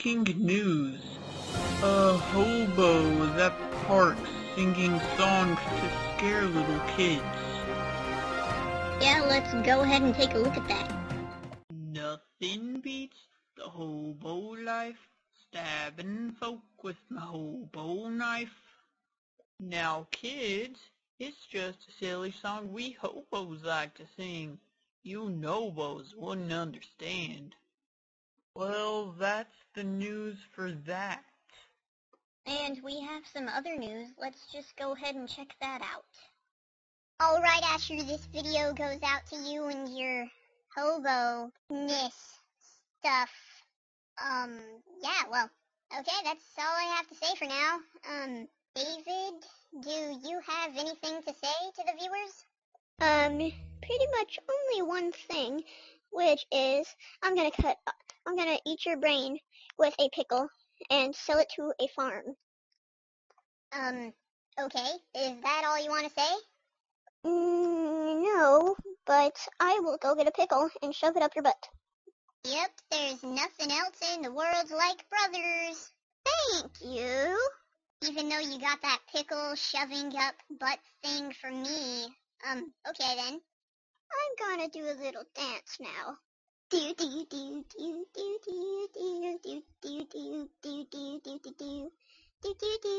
Breaking news. A hobo was at the park singing songs to scare little kids. Yeah, let's go ahead and take a look at that. Nothing beats the hobo life, stabbing folk with my hobo knife. Now kids, it's just a silly song we hobos like to sing. You nobos wouldn't understand. Well, that's the news for that. And we have some other news. Let's just go ahead and check that out. Alright, Asher, this video goes out to you and your hobo-ness stuff. Yeah, well, okay, that's all I have to say for now. David, do you have anything to say to the viewers? Pretty much only one thing, which is I'm gonna eat your brain with a pickle and sell it to a farm. Okay, is that all you want to say? No, but I will go get a pickle and shove it up your butt. Yep, there's nothing else in the world like brothers. Thank you. Even though you got that pickle shoving up butt thing for me. Okay then. I'm gonna do a little dance now. Do do do do do do do do do do do do do do do do do do do